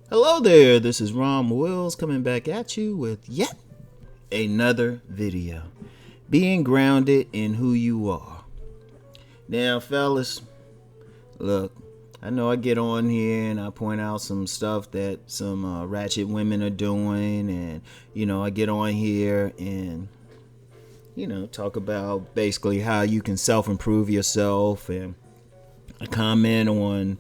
Hello there, this is Rom Wills coming back at you with yet another video. Being grounded in who you are. Now, fellas, look, I know I get on here and I point out some stuff that some ratchet women are doing, and I get on here and talk about basically how you can self-improve yourself, and I comment on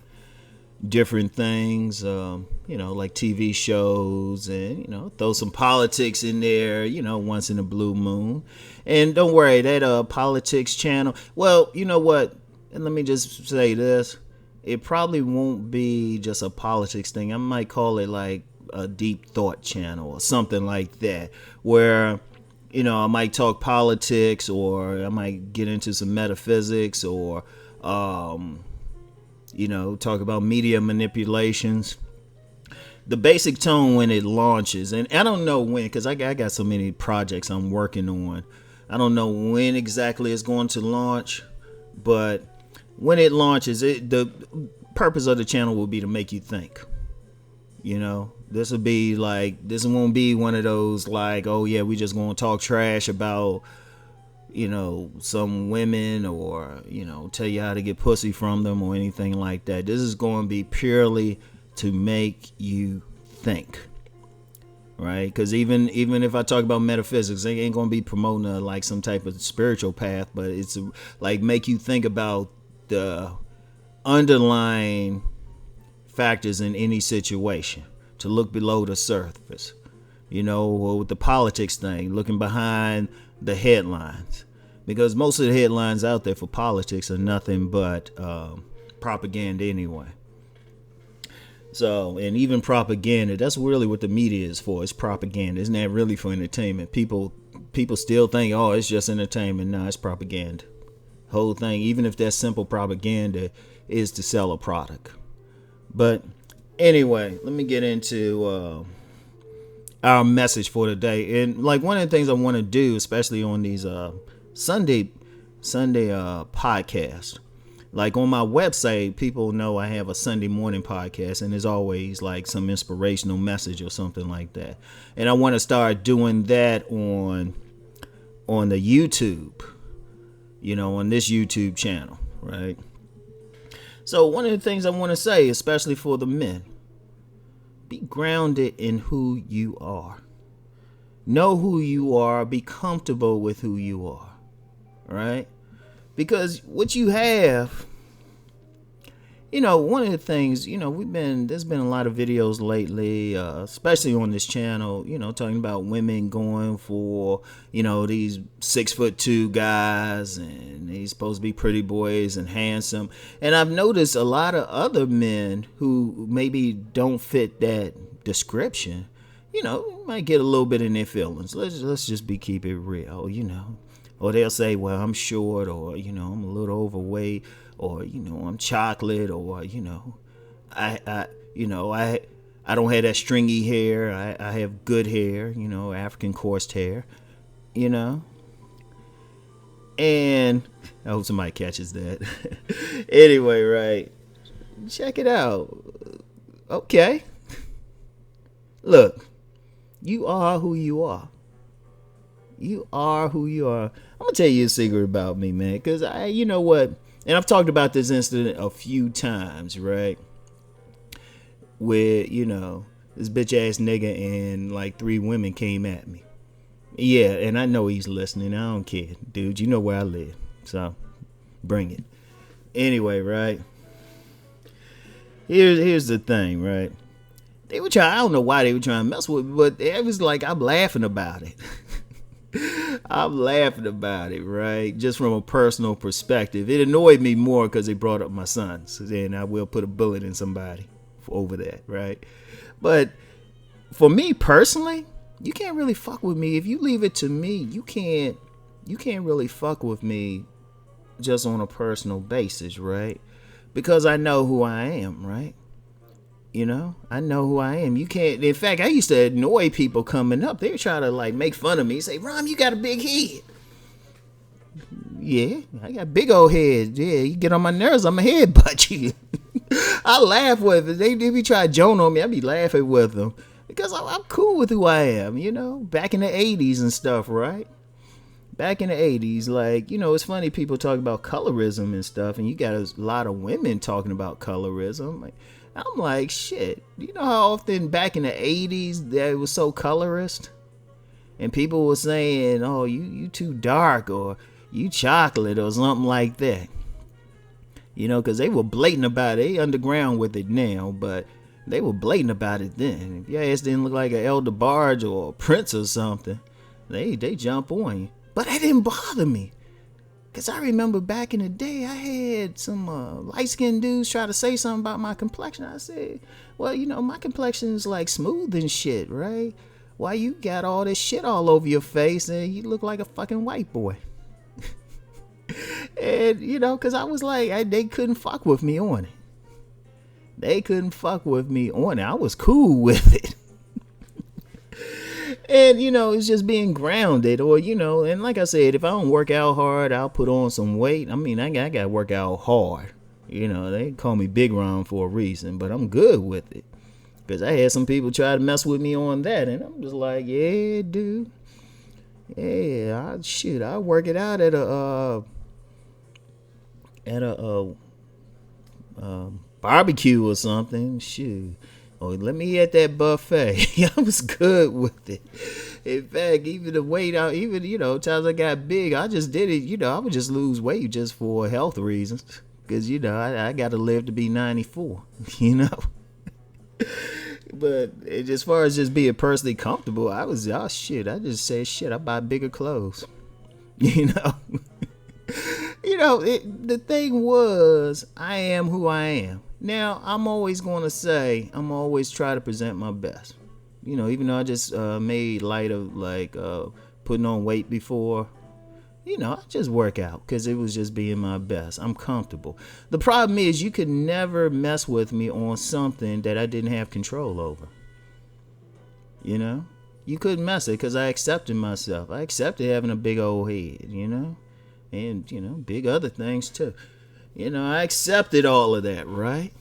different things, like TV shows, and throw some politics in there, once in a blue moon. And don't worry, that politics channel, well, you know what? And let me just say this: it probably won't be just a politics thing. I might call it like a deep thought channel or something like that, where I might talk politics, or I might get into some metaphysics, or talk about media manipulations. The basic tone when it launches, and I don't know when, because I got so many projects I'm working on. I don't know when exactly it's going to launch, but when it launches, the purpose of the channel will be to make you think. This won't be one of those like, oh yeah, we just gonna talk trash about some women, or tell you how to get pussy from them or anything like that. This is going to be purely to make you think, right? Because even if I talk about metaphysics, they ain't going to be promoting like some type of spiritual path, but it's like make you think about the underlying factors in any situation, to look below the surface, with the politics thing, looking behind the headlines, because most of the headlines out there for politics are nothing but propaganda anyway. So, and even propaganda, that's really what the media is for. It's propaganda. Isn't that really for entertainment? People still think, oh, it's just entertainment. No, it's propaganda. Whole thing, even if that simple propaganda is to sell a product. But anyway, let me get into our message for today. And like one of the things I want to do, especially on these Sunday podcast, like on my website, people know I have a Sunday morning podcast, and there's always like some inspirational message or something like that. And I want to start doing that on the YouTube, on this YouTube channel, right? So one of the things I want to say, especially for the men, be grounded in who you are. Know who you are. Be comfortable with who you are. Right? Because what you have, one of the things, there's been a lot of videos lately, especially on this channel, talking about women going for, these 6'2" guys, and they're supposed to be pretty boys and handsome. And I've noticed a lot of other men who maybe don't fit that description, might get a little bit in their feelings. Let's just keep it real, Or they'll say, well, I'm short, or, I'm a little overweight, or, I'm chocolate, or, I don't have that stringy hair. I have good hair, African coursed hair, And I hope somebody catches that. Anyway, right. Check it out. Okay. Look, you are who you are. You are who you are. I'm gonna tell you a secret about me, man, because you know what, and I've talked about this incident a few times, right? Where this bitch ass nigga and like 3 women came at me. Yeah, and I know he's listening. I don't care, dude. You know where I live, so bring it. Anyway, right? Here's the thing, right? They were trying. I don't know why they were trying to mess with me, but it was like I'm laughing about it. I'm laughing about it, right? Just from a personal perspective. It annoyed me more because they brought up my sons. And I will put a bullet in somebody over that, right? But for me personally, you can't really fuck with me. If you leave it to me, you can't really fuck with me just on a personal basis, right? Because I know who I am, right? I know who I am. You can't. In fact, I used to annoy people coming up. They were trying to like make fun of me. Say, Rom, you got a big head. Yeah, I got big old head. Yeah, you get on my nerves, I'm a headbutt you. I laugh with it. They be trying to joan on me. I be laughing with them because I'm cool with who I am. You know, back in the '80s and stuff, right? Back in the '80s, like, you know, it's funny people talk about colorism and stuff, and you got a lot of women talking about colorism. Like, I'm like, shit. You know how often back in the '80s that it was so colorist, and people were saying, "Oh, you too dark," or "you chocolate," or something like that. You know, because they were blatant about it. They underground with it now, but they were blatant about it then. If your ass didn't look like an Elder Barge or a Prince or something, they jump on you. But that didn't bother me. Because I remember back in the day, I had some light-skinned dudes try to say something about my complexion. I said, well, you know, my complexion is like smooth and shit, right? Why you got all this shit all over your face and you look like a fucking white boy? And, you know, because I was like, they couldn't fuck with me on it. They couldn't fuck with me on it. I was cool with it. And, you know, it's just being grounded, or, you know, and like I said, if I don't work out hard, I'll put on some weight. I mean, I got to work out hard. You know, they call me Big Ron for a reason, but I'm good with it. Because I had some people try to mess with me on that, and I'm just like, yeah, dude. Yeah, I'll work it out at a barbecue or something. Shoot. Oh, let me at that buffet. I was good with it. In fact, even the weight out, even, you know, times I got big, I just did it. You know, I would just lose weight just for health reasons. Because, you know, I got to live to be 94, you know. But as far as just being personally comfortable, I just said, shit, I buy bigger clothes. You know. You know, the thing was, I am who I am. Now, I'm always try to present my best. You know, even though I just made light of, like, putting on weight before, you know, I just work out because it was just being my best. I'm comfortable. The problem is you could never mess with me on something that I didn't have control over. You know? You couldn't mess it because I accepted myself. I accepted having a big old head, you know? And, you know, big other things too. You know, I accepted all of that, right?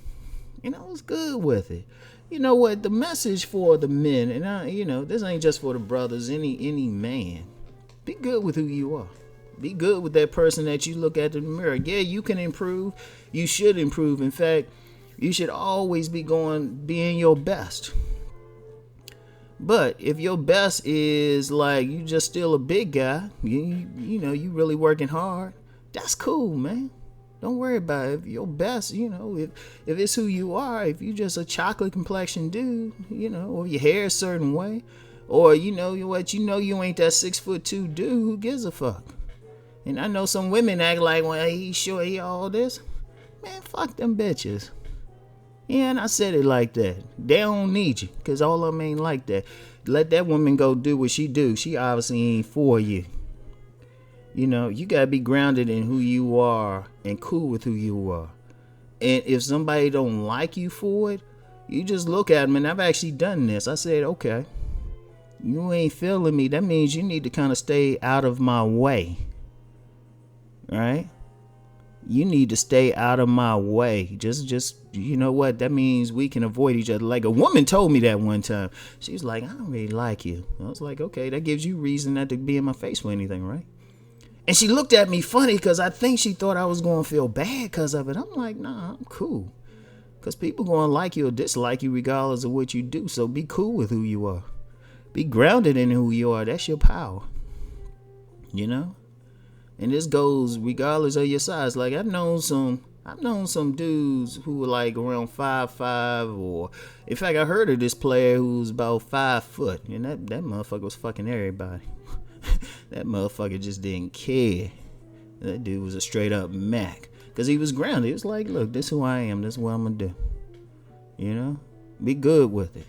You know, I was good with it. You know what? The message for the men, and you know, this ain't just for the brothers, any man. Be good with who you are. Be good with that person that you look at in the mirror. Yeah, you can improve. You should improve. In fact, you should always be being your best. But if your best is like you just still a big guy, you know, you really working hard, that's cool, man. Don't worry about it. If your best, you know, if it's who you are, if you just a chocolate complexion dude, you know, or your hair a certain way, or you know what, you ain't that 6'2" dude, who gives a fuck? And I know some women act like, well, he sure he all this. Man, fuck them bitches. Yeah, and I said it like that. They don't need you, because all of them ain't like that. Let that woman go do what she do. She obviously ain't for you. You know, you got to be grounded in who you are and cool with who you are. And if somebody don't like you for it, you just look at them, and I've actually done this. I said, okay, you ain't feeling me. That means you need to kind of stay out of my way. Right? You need to stay out of my way. Just you know what? That means we can avoid each other. Like a woman told me that one time. She was like, I don't really like you. I was like, okay, that gives you reason not to be in my face for anything, right? And she looked at me funny because I think she thought I was going to feel bad because of it. I'm like, nah, I'm cool. Because people going to like you or dislike you regardless of what you do. So be cool with who you are. Be grounded in who you are. That's your power. You know? And this goes regardless of your size. Like I've known some dudes who were like around 5'5", or in fact I heard of this player who was about 5 foot, and that motherfucker was fucking everybody. That motherfucker just didn't care. That dude was a straight up Mac. Because he was grounded. He was like, look, this is who I am, this is what I'm gonna do. You know? Be good with it.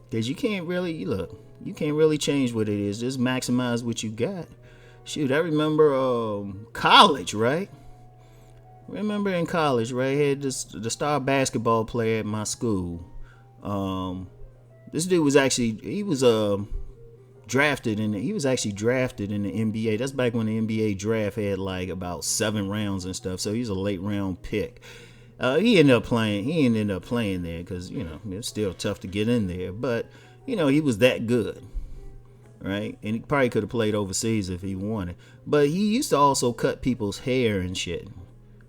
Because you can't really change what it is. Just maximize what you got. Shoot, I remember college, right? Remember in college, right? I had the star basketball player at my school. This dude was actually drafted in the NBA. That's back when the NBA draft had like about 7 rounds and stuff. So he was a late round pick. He ended up playing. He ended up playing there because it's still tough to get in there. But he was that good, right? And he probably could have played overseas if he wanted. But he used to also cut people's hair and shit.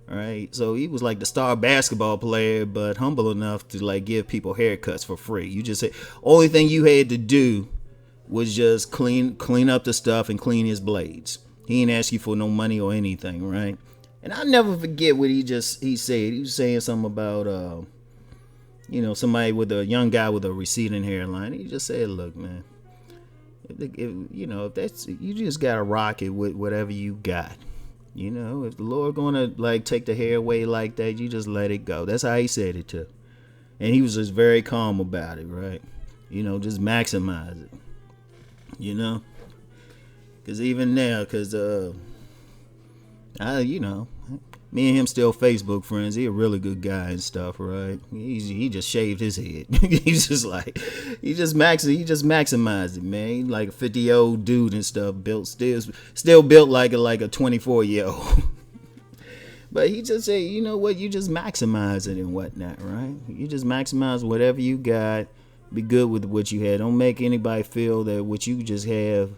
Right, so he was like the star basketball player, but humble enough to like give people haircuts for free. You just say only thing you had to do was just clean up the stuff and clean his blades. He didn't ask you for no money or anything, right? And I'll never forget what he said. He was saying something about somebody with a young guy with a receding hairline. He just said, "Look, man, if that's you just gotta rock it with whatever you got." If the Lord gonna like take the hair away like that, you just let it go. That's how he said it too. And he was just very calm about it, right? Just maximize it. Because even now, me and him still Facebook friends. He a really good guy and stuff, right? He just shaved his head. he just maximized it, man. He like a 50-year-old dude and stuff, still built like a 24-year-old. But he just said, you know what? You just maximize it and whatnot, right? You just maximize whatever you got. Be good with what you had. Don't make anybody feel that what you just have,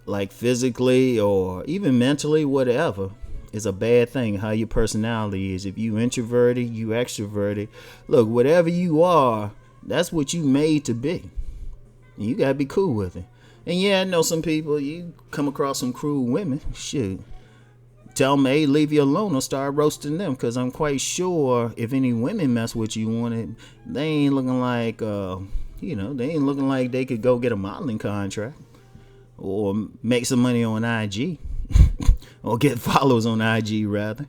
like physically or even mentally, whatever, is a bad thing. How your personality is. If you introverted, you extroverted. Look, whatever you are, that's what you made to be. And you gotta be cool with it. And yeah, I know some people, you come across some cruel women. Shoot. Tell them, hey, leave you alone or start roasting them. Because I'm quite sure if any women mess with you on it, they ain't looking like, they could go get a modeling contract or make some money on IG or get followers on IG rather.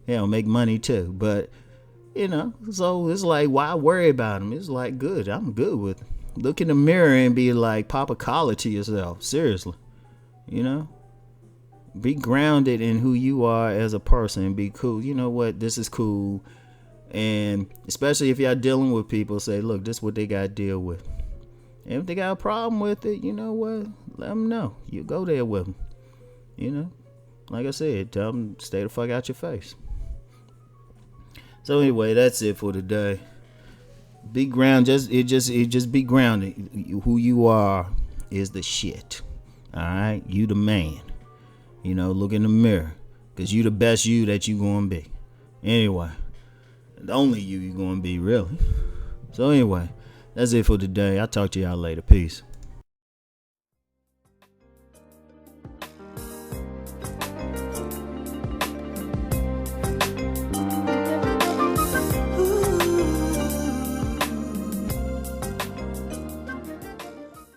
Hell, make money too. But, so it's like, why worry about them? It's like, good. I'm good with it. Look in the mirror and be like, pop a collar to yourself. Seriously. Be grounded in who you are as a person. Be cool. You know what? This is cool. And especially if y'all dealing with people, say, look, this is what they got to deal with. And if they got a problem with it, you know what? Let them know. You go there with them. Like I said, tell them, stay the fuck out your face. So anyway, that's it for today. Be grounded. Just be grounded. Who you are is the shit. All right? You the man. Look in the mirror. Because you the best you that you going to be. Anyway. The only you going to be, really. So anyway, that's it for today. I'll talk to y'all later. Peace.